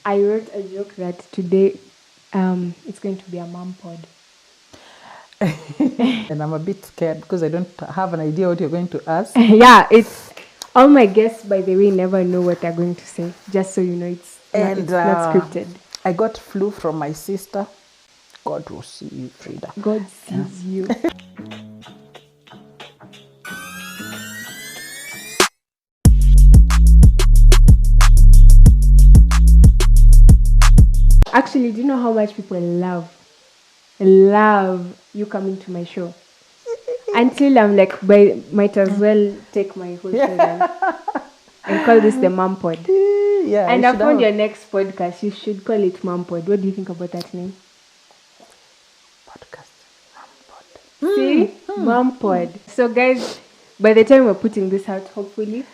I wrote a joke that today it's going to be a mom pod. And I'm a bit scared because I don't have an idea what you're going to ask. Yeah, it's all my guests, by the way, never know what they're going to say. Just so you know, it's not scripted. I got flu from my sister. God will see you, Frida. God sees you. Actually, do you know how much people love you coming to my show? Until I'm like, might as well take my whole show and call this the Mom Pod. Yeah, and I found your next podcast. You should call it Mom Pod. What do you think about that name? Podcast Mom Pod. See? Mom Pod. So guys, by the time we're putting this out, hopefully,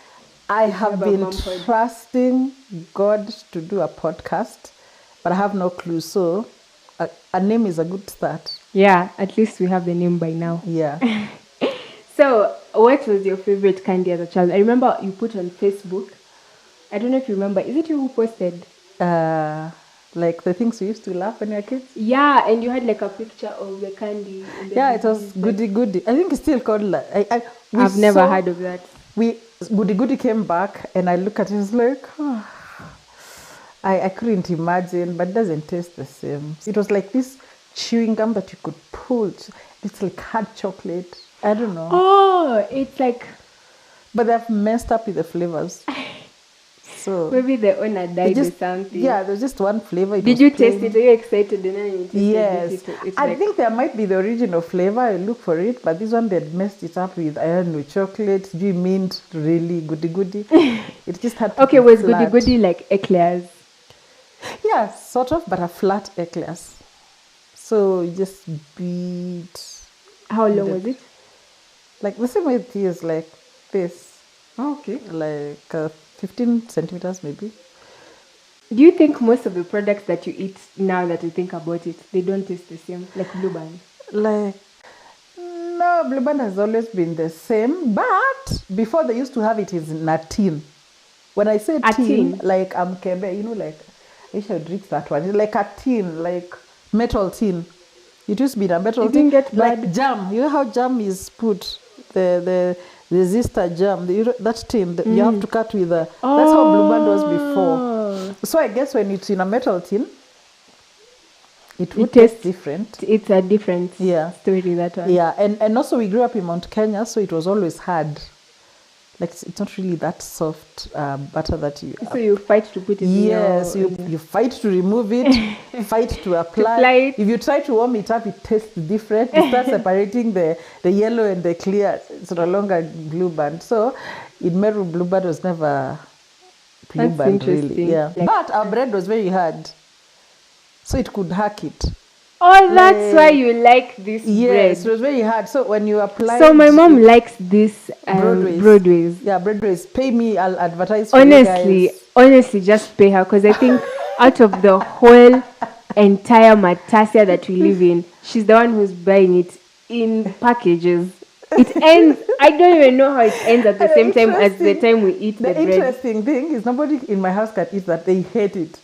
I have been trusting God to do a podcast, but I have no clue. So a name is a good start. Yeah, at least we have the name by now. Yeah. So, what was your favorite candy as a child? I remember you put on Facebook. I don't know if you remember. Is it you who posted? Like the things we used to laugh when we were kids? Yeah, and you had like a picture of the candy. Yeah, it was Goody Goody. I think it's still called that. I've never heard of that. Goody Goody came back and I look at it, it's like, oh, I couldn't imagine, but it doesn't taste the same. It was like this chewing gum that you could pull. It's like hard chocolate. I don't know. Oh, it's like... But they've messed up with the flavors. So maybe the owner died or something. Yeah, there's just one flavor. Did you taste it? Are you excited? Yes. I think there might be the original flavor. I look for it. But this one, they'd messed it up with, I don't know, chocolate. Do you mean really Goody Goody? It just had to okay, was Goody Goody like eclairs? Yeah, sort of, but a flat eclairs. So you just beat... How long was it? Like the same way it is, like this. Oh, okay. Like 15 centimeters maybe. Do you think most of the products that you eat now that you think about it, they don't taste the same? Like Blue Band? No, Blue Band has always been the same. But before they used to have it in a tin. When I say tin, like Kebe, you know, like I should reach that one. It's like a tin, like metal tin. It used to be a metal tin. Like jam. You know how jam is put? The resistor jam. That tin, you have to cut with a... That's how Blue Band was before. So I guess when it's in a metal tin, it would taste different. It's a different story, that one. Yeah, and also we grew up in Mount Kenya, so it was always hard. Like it's not really that soft butter that you... So you fight to put it in Yes, you fight to remove it, fight to apply. If you try to warm it up, it tastes different. You start separating the yellow and the clear. It's no longer Blue Band. So in Meru, Blue Band was never Blue Band, really. Yeah. But our bread was very hard, so it could hack it. Oh, that's why you like this bread. Yes, it was very hard. So when you apply... So my mom likes this Broadways. Yeah, Broadways. Pay me, I'll advertise for you guys. Honestly, just pay her. Because I think out of the whole entire Matasia that we live in, she's the one who's buying it in packages. It ends... I don't even know how it ends at the same time as the time we eat the bread. The interesting thing is nobody in my house can eat that. They hate it.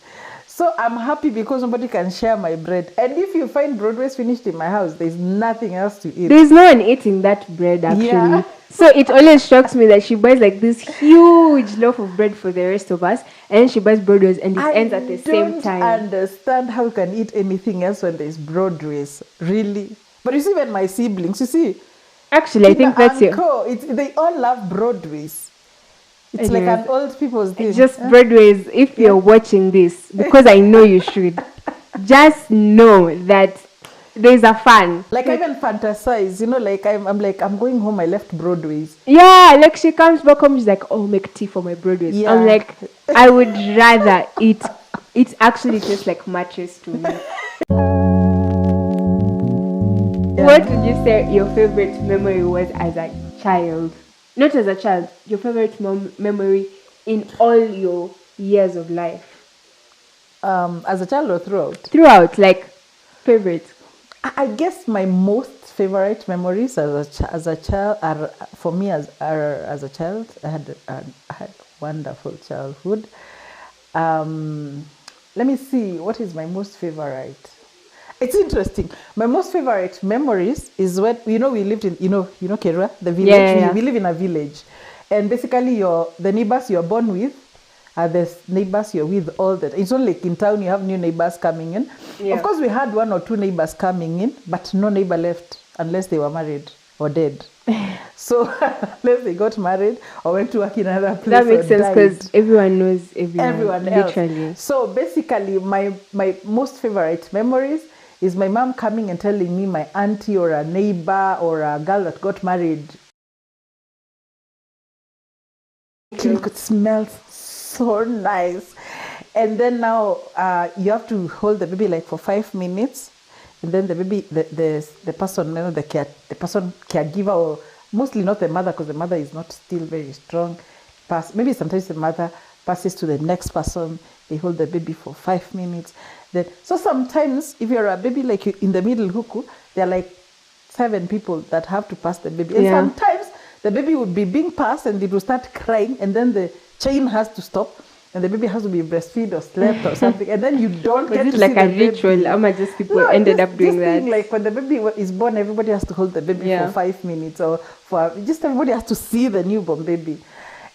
So I'm happy because nobody can share my bread. And if you find Broadways finished in my house, there's nothing else to eat. There's no one eating that bread, actually. Yeah. So it always shocks me that she buys like this huge loaf of bread for the rest of us, and then she buys Broadways and it ends at the same time. I don't understand how you can eat anything else when there's Broadways. Really? But you see, when my siblings, you see. Actually, I think that's it. They all love Broadways. It's like an old people's thing. Just Broadways, if you're watching this, because I know you should, just know that there's a fan. Like I even fantasize, you know, like I'm going home, I left Broadways. Yeah, like she comes back home, she's like, oh, make tea for my Broadways. Yeah. I'm like, I would rather eat. It actually tastes like mattress to me. What would you say your favorite memory was as a child? Not as a child, your favorite memory in all your years of life? As a child or throughout? Throughout, like favorite. I guess my most favorite memories as a child are for me as a child. I had wonderful childhood. let me see, what is my most favorite? It's interesting. My most favorite memories is when, we lived in, Kerala, the village. Yeah. We live in a village. And basically the neighbors you're born with are the neighbors you're with all the time. It's not like in town you have new neighbors coming in. Yeah. Of course, we had 1 or 2 neighbors coming in, but no neighbor left unless they were married or dead. So unless they got married or went to work in another place. That makes sense because everyone knows everyone else. Literally. So basically, my most favorite memories is my mom coming and telling me my auntie or a neighbor or a girl that got married. It smells so nice. And then now you have to hold the baby like for 5 minutes. And then the baby, the person, the person caregiver, or mostly not the mother, because the mother is not still very strong. Maybe sometimes the mother passes to the next person. They hold the baby for 5 minutes. So sometimes if you're a baby like you in the middle huku, there are like 7 people that have to pass the baby. And sometimes the baby would be being passed and it will start crying, and then the chain has to stop. And the baby has to be breastfed or slept or something, and then you don't get to see the baby. Was it like a ritual? Or just people ended up doing that? Like when the baby is born, everybody has to hold the baby for 5 minutes, or just everybody has to see the newborn baby.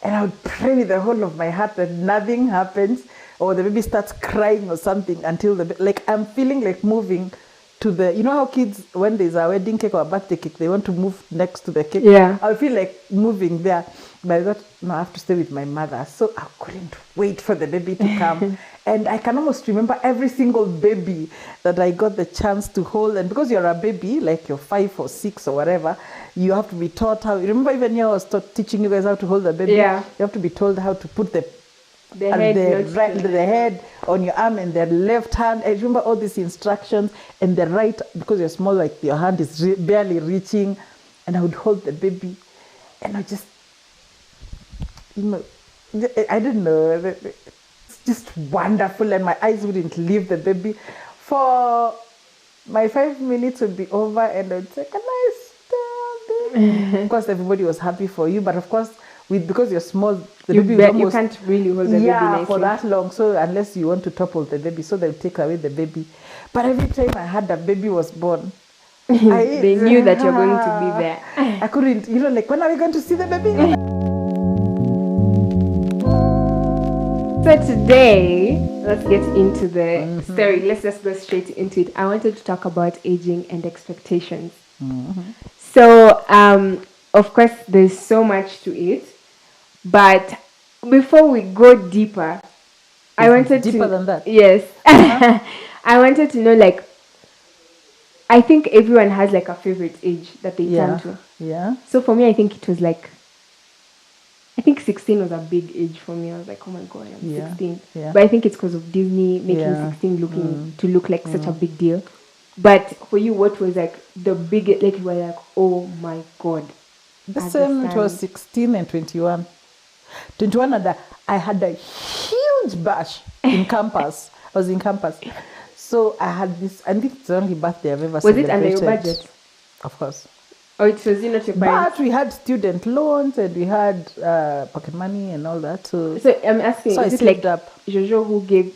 And I would pray with the whole of my heart that nothing happens, or the baby starts crying or something until I'm feeling like moving to the, how kids, when there's a wedding cake or a birthday cake, they want to move next to the cake. Yeah. I feel like moving there. But I thought, no, I have to stay with my mother. So I couldn't wait for the baby to come. And I can almost remember every single baby that I got the chance to hold. And because you're a baby, like you're 5 or 6 or whatever, you have to be taught how. Remember, even here I was teaching you guys how to hold the baby. Yeah. You have to be told how to put the head head on your arm and the left hand. I remember all these instructions, and the right, because you're small, like your hand is barely reaching. And I would hold the baby, and I just, I don't know, it's just wonderful, and my eyes wouldn't leave the baby. For my 5 minutes would be over, and I'd say, "Can I stop?" Of course, everybody was happy for you, but of course, because you're small, the baby you can't really hold the baby for that long. So unless you want to topple the baby, so they'll take away the baby. But every time I had a baby was born, they knew that you're going to be there. I couldn't, like, when are we going to see the baby? So today, let's get into the story. Let's just go straight into it. I wanted to talk about aging and expectations. So, of course, there's so much to it. But before we go deeper, I wanted to... Deeper than that? Yes. I wanted to know, I think everyone has, a favorite age that they turn to. Yeah. So for me, I think it was, 16 was a big age for me. I was like, oh my God, I'm 16. Yeah. But I think it's because of Disney making 16 look like such a big deal. But for you, what was the biggest, you were like, oh my God. The same, it was 16 and 21. 21, and I had a huge bash in campus. I was in campus. So I had this, I think it's the only birthday I've ever celebrated. Was it under your budget? Of course. Or it was not your budget? But we had student loans, and we had pocket money and all that. So I'm asking, so is it Jojo who gave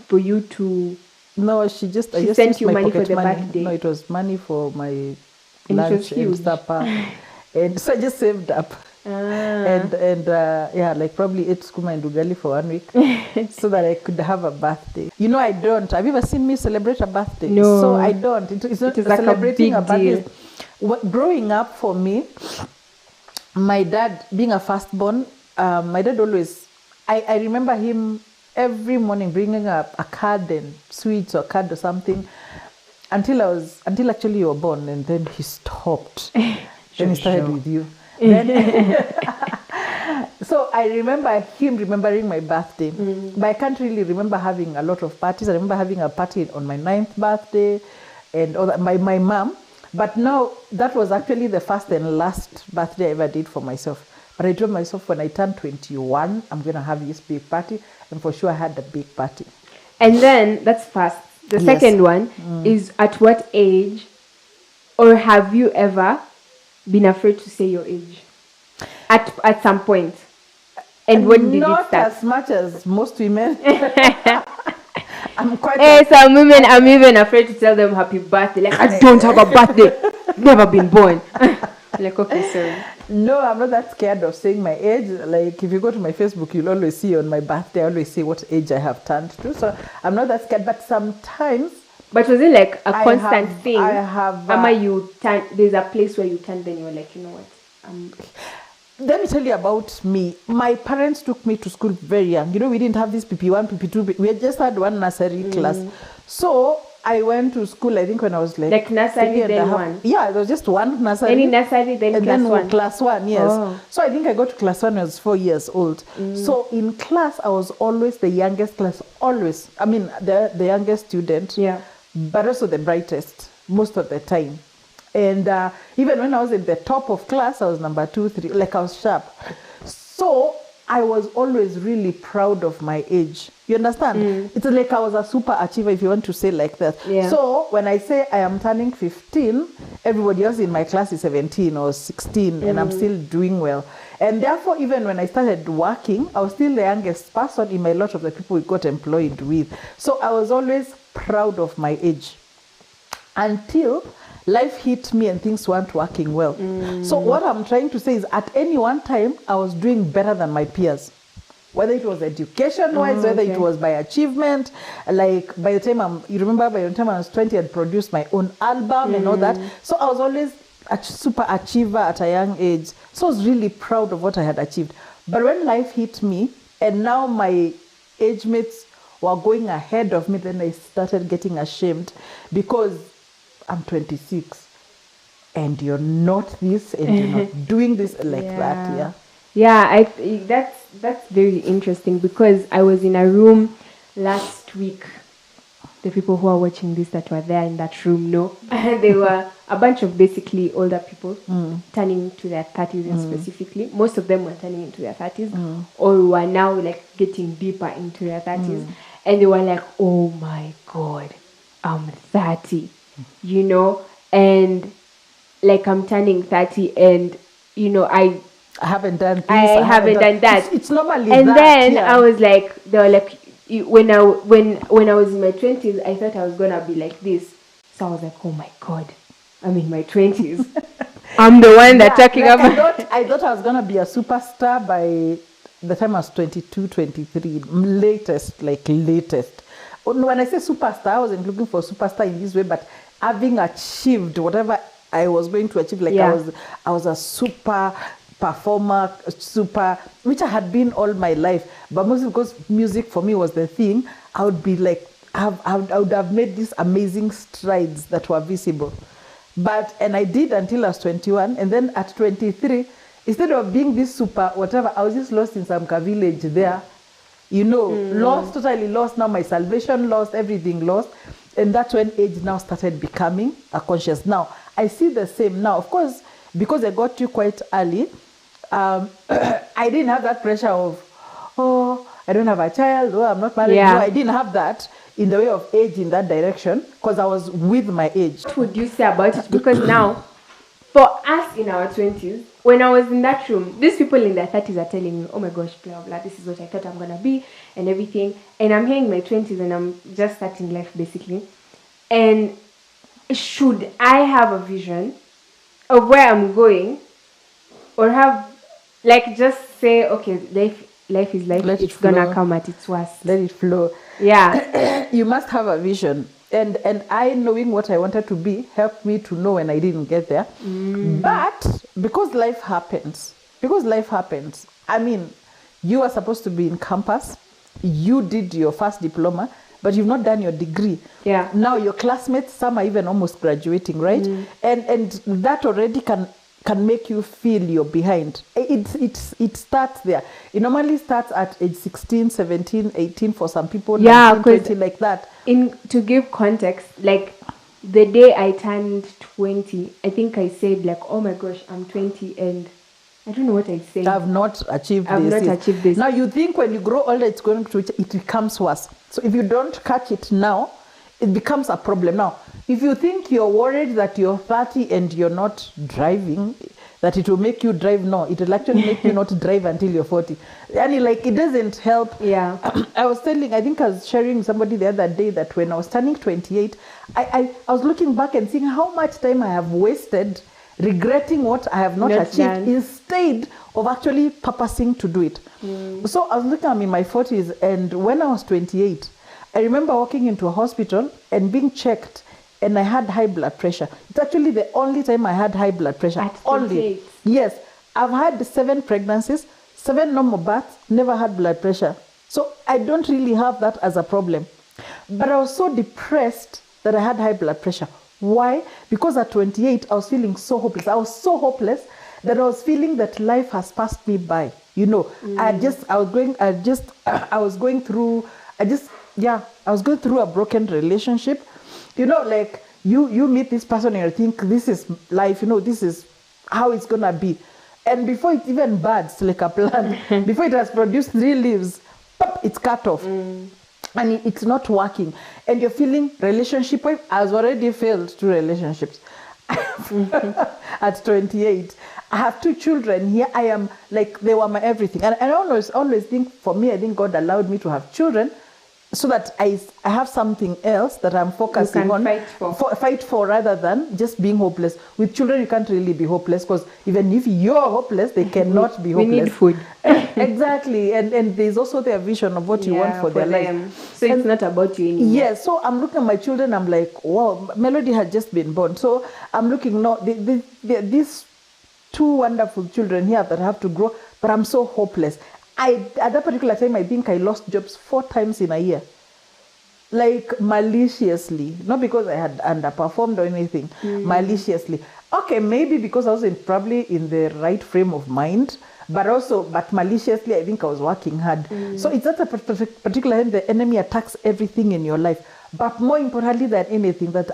for you to... No, she sent you money for the birthday? No, it was money for my and lunch and supper. And so I just saved up. And probably ate skuma and ugali for 1 week so that I could have a birthday. I don't. Have you ever seen me celebrate a birthday? No. So I don't. It's not celebrating a birthday. Growing up for me, my dad, being a firstborn, my dad always, I remember him every morning bringing up a card and sweets or card or something until actually you were born, and then he stopped. Then he started with you. So I remember him remembering my birthday, but I can't really remember having a lot of parties. I remember having a party on my 9th birthday and all that, my mom. But no, that was actually the first and last birthday I ever did for myself. But I told myself when I turn 21, I'm going to have this big party. And for sure I had a big party. And then, that's first. The second one is, at what age, or have you ever been afraid to say your age? At some point. And when did it start? Not as much as most women. I'm quite. Some women, I'm even afraid to tell them happy birthday. Like, I don't have a birthday. Never been born. Like, okay, sorry. No, I'm not that scared of saying my age. Like, if you go to my Facebook, you'll always see on my birthday, I always say what age I have turned to. So I'm not that scared. But sometimes. But was it like a constant thing? I have. You turn. There's a place where you turn. Then you're like, you know what? Let me tell you about me. My parents took me to school very young. You know, we didn't have this PP1, PP2. We just had one nursery class. So I went to school, I think, when I was like nursery, then one? Yeah, there was just one nursery. Any nursery, then and class then one? Class one, yes. Oh. So I think I got to class one when I was 4 years old. So in class, I was always the youngest class, always. I mean, the youngest student, yeah, but also the brightest most of the time. And even when I was in the top of class, I was number 2, 3, like I was sharp. So I was always really proud of my age. You understand? It's like I was a super achiever, if you want to say like that. Yeah. So when I say I am turning 15, everybody else in my class is 17 or 16, and I'm still doing well. And therefore, even when I started working, I was still the youngest person in my lot of the people we got employed with. So I was always proud of my age. Until life hit me and things weren't working well. So what I'm trying to say is at any one time, I was doing better than my peers. Whether it was education-wise, whether it was by achievement. Like by the time by the time I was 20, I'd produced my own album and all that. So I was always a super achiever at a young age. So I was really proud of what I had achieved. But when life hit me, and now my age mates were going ahead of me, then I started getting ashamed because I'm 26 and you're not this and you're not doing this like that. That's very interesting, because I was in a room last week. The people who are watching this that were there in that room know. They were a bunch of basically older people turning to their 30s specifically. Most of them were turning into their 30s or were now like getting deeper into their 30s. And they were like, oh my God, I'm 30. You know, and like I'm turning 30 and, you know, I haven't done this. I haven't done that. It's normally and that. And then I was like, they were like, when I was in my 20s, I thought I was going to be like this. So I was like, oh my God, I'm in my 20s. I'm the one that's talking about. I thought I was going to be a superstar by the time I was 22, 23. Latest. When I say superstar, I wasn't looking for a superstar in this way, but having achieved whatever I was going to achieve, I was a super performer, which I had been all my life. But mostly because music for me was the thing, I would be like, I would have made these amazing strides that were visible. And I did until I was 21. And then at 23, instead of being this super whatever, I was just lost in some village there. You know, totally lost. Now my salvation lost, everything lost. And that's when age now started becoming a conscious. Now, I see the same now. Of course, because I got you quite early, I didn't have that pressure of, I don't have a child, I'm not married. Yeah. No, I didn't have that in the way of age in that direction, because I was with my age. What would you say about it? Because now, for us in our 20s, when I was in that room, these people in their 30s are telling me, oh my gosh, blah, blah, this is what I thought I'm going to be and everything. And I'm here in my 20s and I'm just starting life basically. And should I have a vision of where I'm going, or have, like, just say, okay, life is life, it's going to come at its worst. Let it flow. Yeah. You must have a vision. And I, knowing what I wanted to be, helped me to know when I didn't get there. But because life happens, I mean, you are supposed to be in campus, you did your first diploma, but you've not done your degree. Yeah. Now your classmates, some are even almost graduating, right? And that already can make you feel you're behind. It starts there. It normally starts at age 16, 17, 18 for some people, 19, 20, like that. To give context, like the day I turned 20, I think I said like, oh my gosh, I'm 20 and I don't know what I said. I've not achieved this. Now you think when you grow older, it becomes worse. So if you don't catch it now, it becomes a problem. Now, if you think you're worried that you're 30 and you're not driving, that it will make you drive. No, it will actually make you not drive until you're 40. And like, it doesn't help. Yeah. I think I was sharing with somebody the other day that when I was turning 28, I was looking back and seeing how much time I have wasted regretting what I have not achieved done. instead of actually purposing to do it. So I was looking, I'm in my 40s, and when I was 28, I remember walking into a hospital and being checked, and I had high blood pressure. It's actually the only time I had high blood pressure. At 28? Only. Yes. I've had 7 pregnancies, 7 normal births, never had blood pressure. So I don't really have that as a problem. But I was so depressed that I had high blood pressure. Why? Because at 28, I was feeling so hopeless. I was so hopeless that I was feeling that life has passed me by. You know, I was going through a broken relationship. You know, like you meet this person and you think this is life, you know, this is how it's gonna be. And before it even buds like a plant, before it has produced 3 leaves, pop, it's cut off. And it's not working. And you're feeling relationship wise, I've already failed 2 relationships. At 28. I have 2 children. Here I am, like, they were my everything. And I always think, for me, I think God allowed me to have children so that I have something else that I'm focusing on. Fight for rather than just being hopeless. With children, you can't really be hopeless, because even if you're hopeless, they cannot be hopeless. We need food. Exactly. And there's also their vision of what you want for their life. So it's not about you anymore. Yes. So I'm looking at my children, I'm like, wow, Melody had just been born. So I'm looking, these 2 wonderful children here that have to grow, but I'm so hopeless. At that particular time, I think I lost jobs 4 times in a year. Like, maliciously. Not because I had underperformed or anything. Maliciously. Okay, maybe because I was probably in the right frame of mind. But maliciously, I think I was working hard. So it's at a particular time the enemy attacks everything in your life. But more importantly than anything, that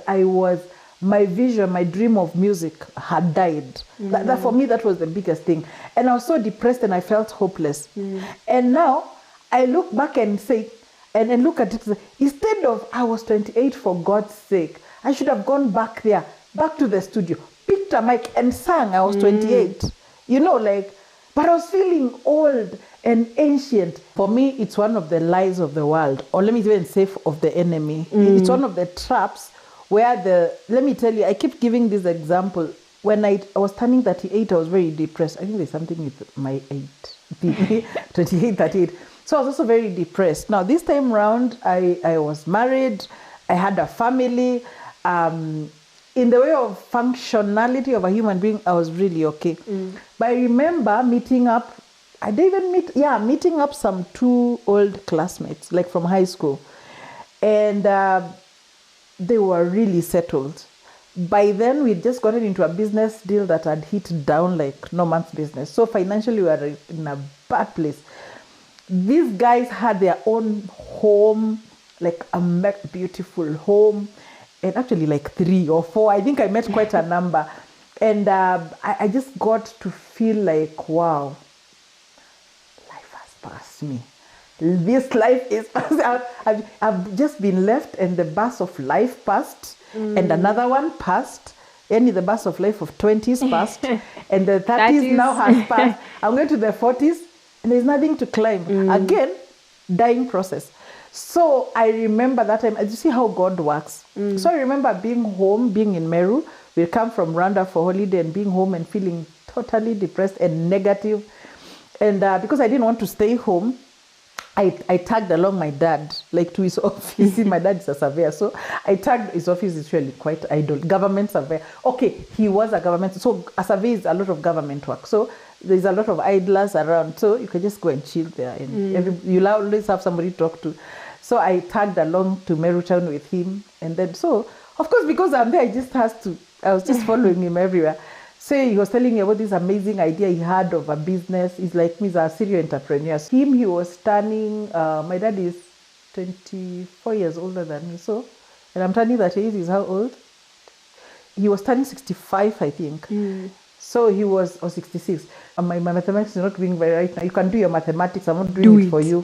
my vision, my dream of music had died. That for me, that was the biggest thing. And I was so depressed and I felt hopeless. And now I look back and say, and look at it, instead of I was 28 for God's sake, I should have gone back there, back to the studio, picked a mic and sang. I was 28. You know, like, but I was feeling old and ancient. For me, it's one of the lies of the world, or let me even say of the enemy. It's one of the traps where let me tell you, I keep giving this example. When I was turning 38, I was very depressed. I think there's something with my age, 28, 38. So I was also very depressed. Now, this time around, I was married. I had a family. In the way of functionality of a human being, I was really okay. But I remember meeting up some 2 old classmates, like from high school. And they were really settled. By then, we'd just gotten into a business deal that had hit down like no man's business. So financially, we were in a bad place. These guys had their own home, like a beautiful home, and actually like 3 or 4. I think I met quite a number. And I just got to feel like, wow, life has passed me. This life is passed. I've just been left, and the bus of life passed, and another one passed. And the bus of life of 20s passed, and the 30s now has passed. I'm going to the 40s, and there's nothing to climb. Again, dying process. So I remember that time. You see how God works. So I remember being home, being in Meru. We come from Rwanda for holiday, and being home and feeling totally depressed and negative. And because I didn't want to stay home, I tagged along my dad, like, to his office. My dad is a surveyor, so I tagged his office. Is really quite idle. Government surveyor. Okay, he was a government. So a survey is a lot of government work. So there's a lot of idlers around. So you can just go and chill there, and you'll always have somebody to talk to. So I tagged along to Meru Town with him, and then so of course, because I'm there, I was just following him everywhere. So he was telling me about this amazing idea he had of a business. He's like me, he's a serial entrepreneur. He was turning, my dad is 24 years older than me. So, and I'm turning 38, he's how old? He was turning 65, I think. So he was, or 66. My mathematics is not doing very right now. You can do your mathematics, I'm not doing it for you.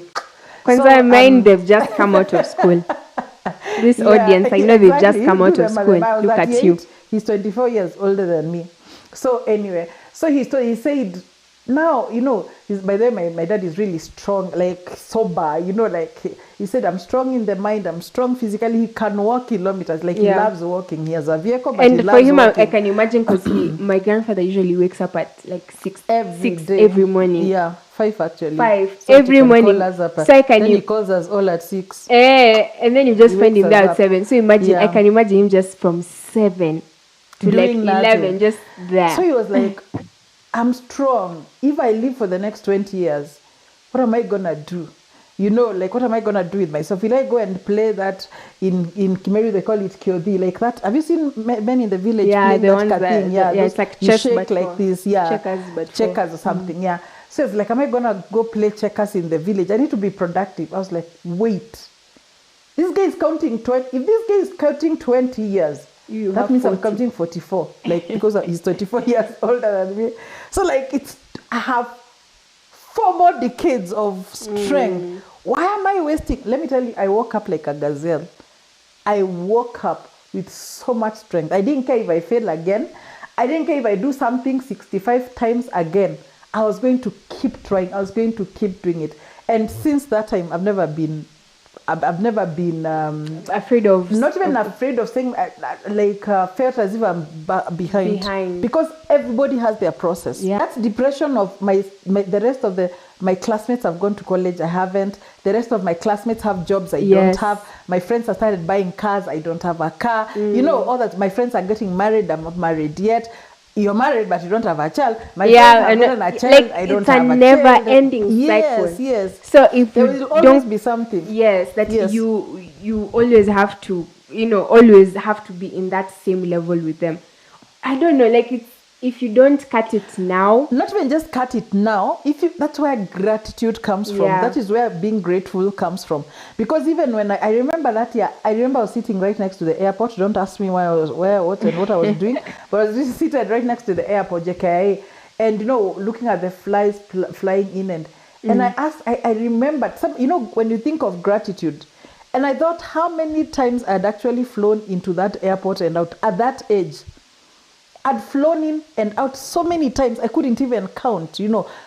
Because I mean, they've just come out of school. This audience, I know they've just come out of school. Look at you. He's 24 years older than me. So anyway, So he said, now, you know, by the way, my dad is really strong, like sober, you know, like he said, I'm strong in the mind, I'm strong physically. He can walk kilometers, like he loves walking. He has a vehicle, but he loves for him, walking. I can imagine, because my grandfather usually wakes up at like 6 day. every morning. Yeah, 5 actually. 5 so every morning. So I can. Then he calls us all at 6. And then you just find him there at 7. So imagine, I can imagine him just from 7 to doing like 11, just there. So he was like, I'm strong. If I live for the next 20 years, what am I gonna do? You know, like, what am I gonna do with myself? Will I go and play that in Kimeru? They call it kyodi, like that. Have you seen men in the village playing the that thing? Yeah, it's like you chess, shake but like this. Yeah, checkers or something. Yeah. So it's like, am I gonna go play checkers in the village? I need to be productive. I was like, wait, this guy is counting 20. If this guy is counting 20 years, that means 40. I'm counting 44, like, because he's 24 years older than me. So like, I have 4 more decades of strength. Why am I wasting? Let me tell you, I woke up like a gazelle. I woke up with so much strength. I didn't care if I fail again. I didn't care if I do something 65 times again. I was going to keep trying. I was going to keep doing it. And since that time, I've never been afraid of, not even afraid of saying, felt as if I'm behind, because everybody has their process. That's depression of the rest of my classmates have gone to college. I haven't. The rest of my classmates have jobs I don't have. My friends have started buying cars. I don't have a car. You know, all that. My friends are getting married. I'm not married yet. You're married, but you don't have a child. My friends have gotten a child. Like, I don't have a child. It's a never-ending cycle. Yes. So if there will always be something. You always have to, always have to be in that same level with them. I don't know, like, if you don't cut it now, not even just cut it now. That's where gratitude comes from. That is where being grateful comes from. Because even when I remember that year, I was sitting right next to the airport. Don't ask me what I was doing, but I was just seated right next to the airport, JKIA, and looking at the flies flying in, and I remembered some. When you think of gratitude, and I thought how many times I'd actually flown into that airport and out at that age. I'd flown in and out so many times I couldn't even count.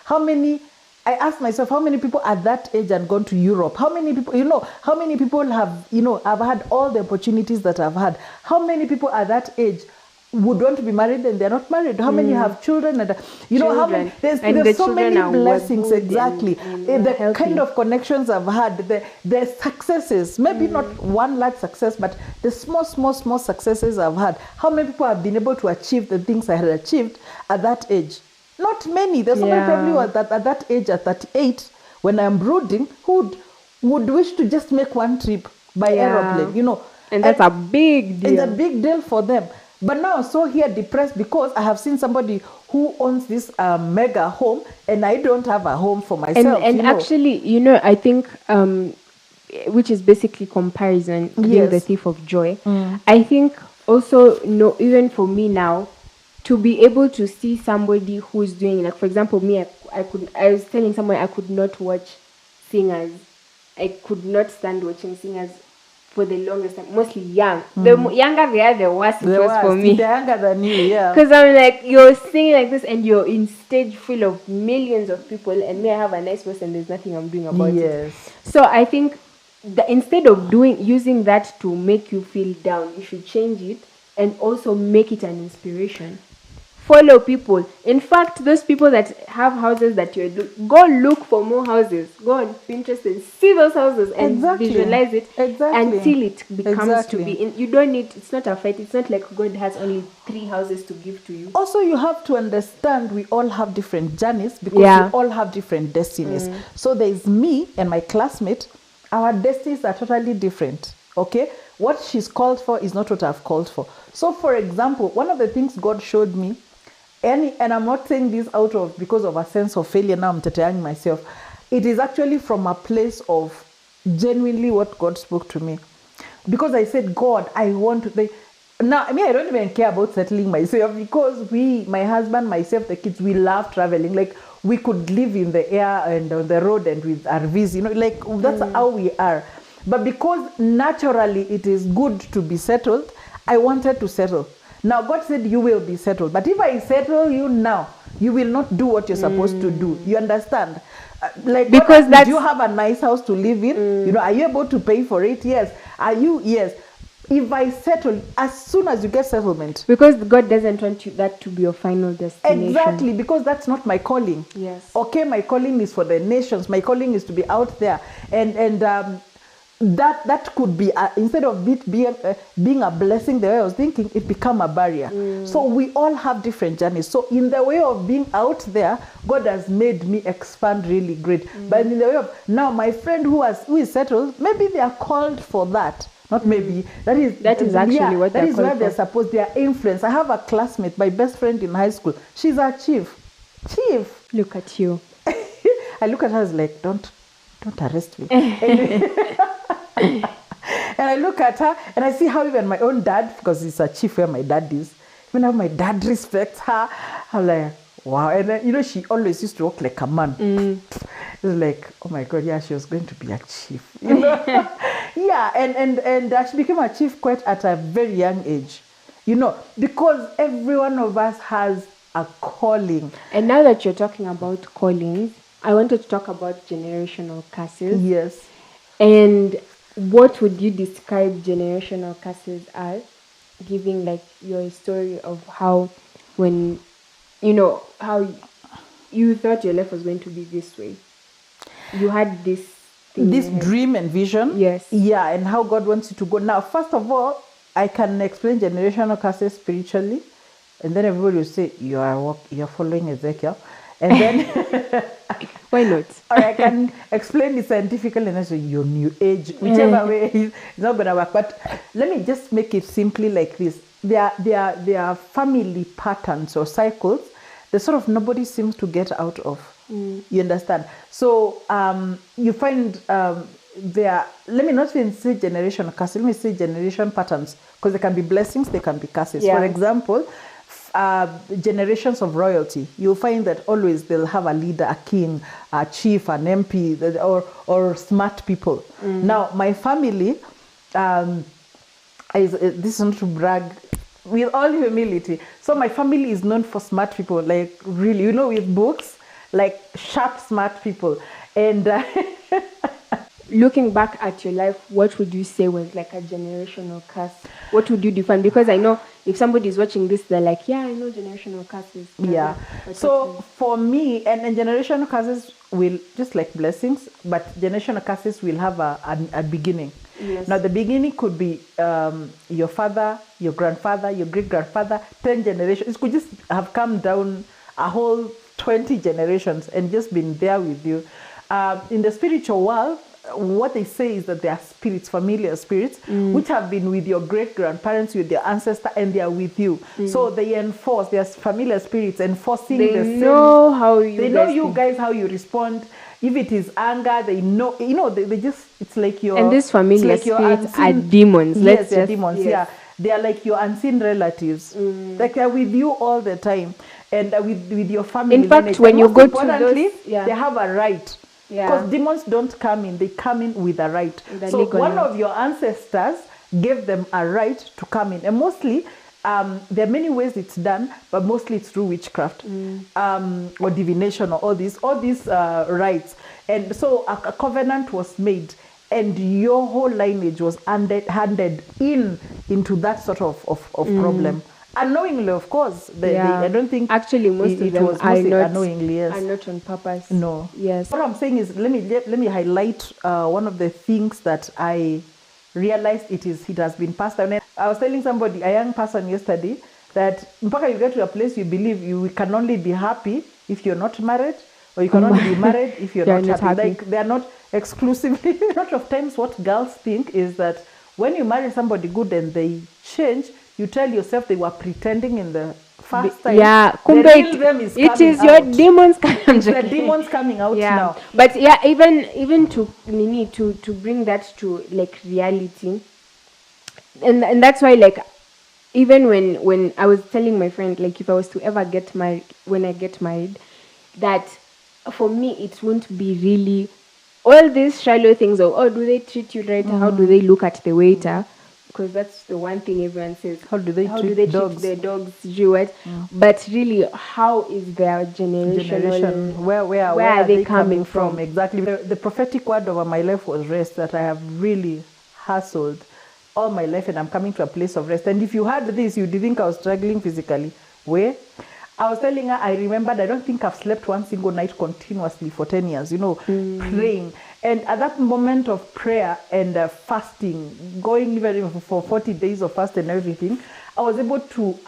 How many? I asked myself, how many people at that age had gone to Europe? How many people? How many people have? I've had all the opportunities that I've had. How many people at that age would want to be married and they're not married? How many have children? And how many? There's so many blessings. Exactly. The kind of connections I've had, the successes. Maybe not one large success, but the small successes I've had. How many people have been able to achieve the things I had achieved at that age? Not many. There's so many probably at that age, at 38, when I'm brooding, who would wish to just make one trip by aeroplane, And that's a big deal. It's a big deal for them. But now I'm so here depressed because I have seen somebody who owns this mega home and I don't have a home for myself. And actually, I think, which is basically comparison, being the thief of joy. I think also, even for me now, to be able to see somebody who's doing, like, for example, me, I was telling someone I could not watch singers. I could not stand watching singers for the longest time, mostly young. The younger they are, the worse it was for me. They're younger than you, yeah. Because I'm like, you're singing like this and you're in stage full of millions of people, and me, I have a nice voice and there's nothing I'm doing about it. So I think that instead of using that to make you feel down, you should change it and also make it an inspiration. Follow people. In fact, those people that have houses that go look for more houses. Go on Pinterest and see those houses and visualize it until it becomes to be. You don't need. It's not a fight. It's not like God has only 3 houses to give to you. Also, you have to understand we all have different journeys because we all have different destinies. So there is me and my classmate. Our destinies are totally different. Okay, what she's called for is not what I've called for. So, for example, one of the things God showed me. And I'm not saying this because of a sense of failure. Now I'm teteaing myself. It is actually from a place of genuinely what God spoke to me. Because I said, God, I want to... Now, I don't even care about settling myself because my husband, myself, the kids, we love traveling. Like, we could live in the air and on the road and with RVs, that's how we are. But because naturally it is good to be settled, I wanted to settle. Now, God said, you will be settled. But if I settle you now, you will not do what you're supposed to do. You understand? Like, Because do you have a nice house to live in? You know, are you able to pay for it? Yes. Are you? Yes. If I settle, as soon as you get settlement. Because God doesn't want that to be your final destination. Exactly, because that's not my calling. Yes. Okay, my calling is for the nations. My calling is to be out there. And that could be, instead of it being a blessing, the way I was thinking, it become a barrier. So we all have different journeys. So in the way of being out there, God has made me expand really great. But in the way of, now my friend who is settled, maybe they are called for that. Not maybe. That is actually what that is where they're supposed, their influence. I have a classmate, my best friend in high school. She's a chief. Look at you. I look at her as like, don't arrest me. And I look at her and I see how even my own dad, because he's a chief where my dad is, even how my dad respects her. I'm like, wow. And then, you know, she always used to walk like a man. It's like, oh my God, yeah, she was going to be a chief. You know? Yeah, and she became a chief quite at a very young age. You know, because every one of us has a calling. And now that you're talking about callings, I wanted to talk about generational curses. Yes. And what would you describe generational curses as? Giving like your story of how, when, you know, how you thought your life was going to be this way. You had this dream and vision. Yes. Yeah, and how God wants you to go. Now, first of all, I can explain generational curses spiritually, and then everybody will say, you're following Ezekiel. And then why not? Or I can explain it scientifically and say your new age, whichever way it's not gonna work. But let me just make it simply like this. There are family patterns or cycles that sort of nobody seems to get out of. You understand? So you find let me not even say generation curses, let me say generation patterns, because they can be blessings, they can be curses. Yeah. For example, generations of royalty, you'll find that always they'll have a leader, a king, a chief, an MP, or smart people. Now, my family, this is not to brag, with all humility. So my family is known for smart people, like really, you know, with books, like sharp, smart people. And looking back at your life, what would you say was like a generational curse? What would you define? Because I know if somebody is watching this, they're like, yeah, I know generational curses. Yeah. So for me, and generational curses will, just like blessings, but generational curses will have a beginning. Yes. Now, the beginning could be your father, your grandfather, your great-grandfather, 10 generations. It could just have come down a whole 20 generations and just been there with you. In the spiritual world, what they say is that they are spirits, familiar spirits, which have been with your great-grandparents, with your ancestor, and they are with you. So they enforce, they are familiar spirits enforcing the same. They know how you guys, how you respond. If it is anger, they know, you know, they just, it's like your... And these familiar spirits are demons. Yes, they're demons, yeah. They are like your unseen relatives. Like they're with you all the time. And with your family. In fact, when you go to those... they have a right. Because demons don't come in, they come in with a right. So one of your ancestors gave them a right to come in. And mostly, there are many ways it's done, but mostly it's through witchcraft or divination or all these rights. And so a covenant was made, and your whole lineage was handed into that sort of problem. Unknowingly, of course. I don't think actually most of them are not unknowingly. Yes. Are not on purpose. No. Yes. What I'm saying is, let me highlight one of the things that I realized it has been passed down. I was telling somebody, a young person yesterday, that mpaka you get to a place you believe you can only be happy if you're not married, or you can only be married if you're not happy. Like they are not exclusively. A lot of times, what girls think is that when you marry somebody good and they change, you tell yourself they were pretending in the first time. Yeah, the real them is it is out. Your demons coming. It's the demons coming out now. But yeah, even to bring that to like reality, and that's why, like, even when I was telling my friend, like, if I was to ever get married, when I get married, that for me it won't be really all these shallow things of, oh, do they treat you right? How do they look at the waiter? because that's the one thing everyone says. How do they treat treat dogs? their dogs? But really, how is their Generation, where are they coming from? Exactly. The prophetic word over my life was rest, that I have really hustled all my life and I'm coming to a place of rest. And if you heard this, you'd think I was struggling physically. Where? I was telling her, I remembered, I don't think I've slept one single night continuously for 10 years, praying. And at that moment of prayer and fasting, going even for 40 days of fast and everything, I was able to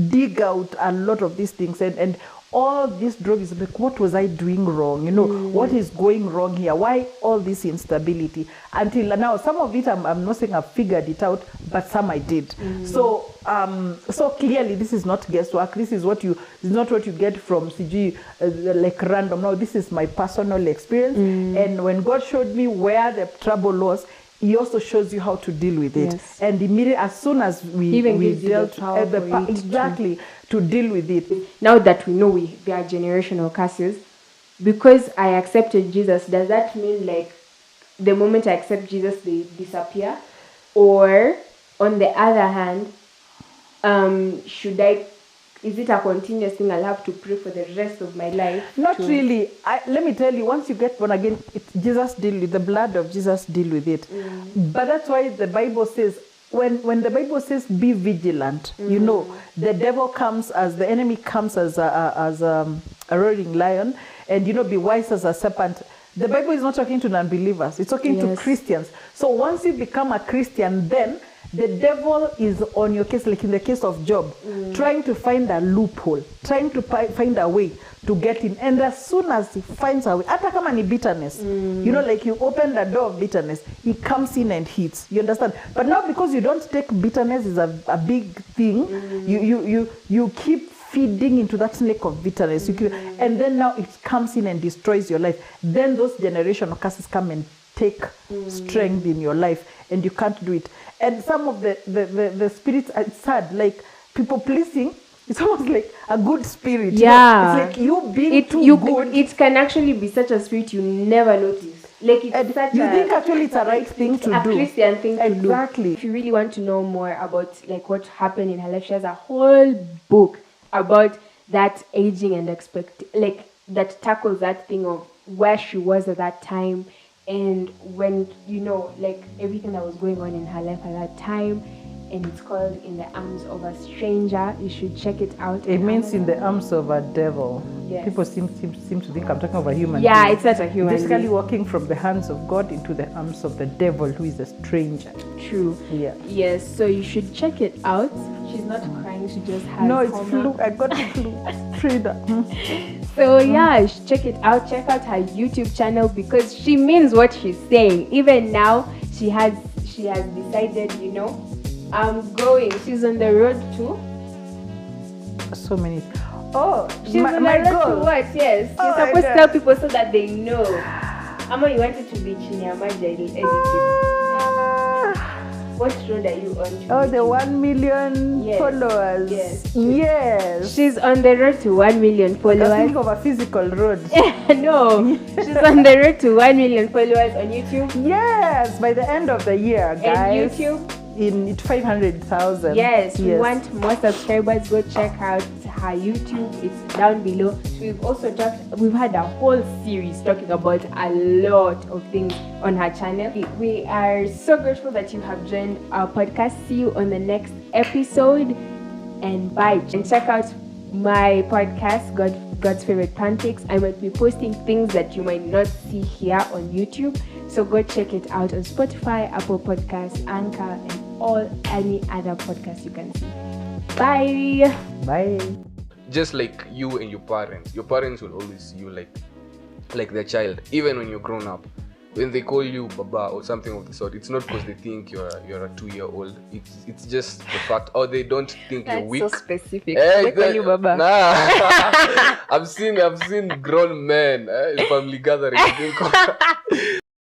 dig out a lot of these things. And all this drove is like, what was I doing wrong? What is going wrong here? Why all this instability? Until now, some of it, I'm not saying I've figured it out, but some I did. So clearly, this is not guesswork. This is not what you get from CG, like random. No, this is my personal experience. And when God showed me where the trouble was, He also shows you how to deal with it. Yes. And immediately, as soon as we dealt exactly to deal with it. Now that we know there are generational curses, because I accepted Jesus, does that mean like the moment I accept Jesus, they disappear? Or on the other hand, is it a continuous thing? I'll have to pray for the rest of my life? Not really. Let me tell you, once you get born again, Jesus deal with the blood of Jesus, deal with it. But that's why the Bible says, when the Bible says be vigilant, the devil comes the enemy comes as a roaring lion, and be wise as a serpent. The Bible is not talking to non-believers; it's talking to Christians. So once you become a Christian, then the devil is on your case, like in the case of Job, trying to find a loophole, trying to find a way to get in. And as soon as he finds a way, ata kama ni bitterness, like you open the door of bitterness, he comes in and hits. You understand? But now because you don't take bitterness as a big thing, you keep feeding into that snake of bitterness. And then now it comes in and destroys your life. Then those generational curses come and take strength in your life, and you can't do it. And some of the spirits, it's sad, like people pleasing, it's almost like a good spirit. Yeah. It's like you being too good. It can actually be such a spirit you never notice. Like it's such you think actually it's a right thing to do. A Christian thing to do. Exactly. If you really want to know more about like what happened in her life, she has a whole book about that aging and that tackles that thing of where she was at that time. And when, like everything that was going on in her life at that time, and it's called In the Arms of a Stranger. You should check it out. It means in the arms of a devil. Yes. People seem to think I'm talking about a human being. It's not a human basically being. Walking from the hands of God into the arms of the devil, who is a stranger. True. Yeah. Yes, so you should check it out. She's not crying, she just has it's flu. I got the flu. So check it out. Check out her YouTube channel, because she means what she's saying. Even now, she has decided, I'm growing. She's on the road to so many. Oh, she's on the road to what? Yes, you're supposed to tell people so that they know. Ama, you wanted to be Chinyamaja. What road are you on to? Oh, the 1 million followers. Yes. She's on the road to 1 million followers. I think of a physical road. No. She's on the road to 1 million followers on YouTube. Yes, by the end of the year, guys. And YouTube? In 500,000. Yes, we want more subscribers. Go check out her YouTube. It's down below. We've had a whole series talking about a lot of things on her channel. We are so grateful that you have joined our podcast. See you on the next episode, and bye. And check out my podcast, God's Favorite Pancakes. I might be posting things that you might not see here on YouTube. So go check it out on Spotify, Apple Podcasts, Anchor, and any other podcast you can see. Bye. Bye. Just like you and your parents will always see you like their child, even when you're grown up. When they call you Baba or something of the sort, it's not because they think you're a 2-year-old. It's just the fact, or they don't think you're weak. That's so specific. They call you Baba. Nah. I've seen grown men in family gatherings.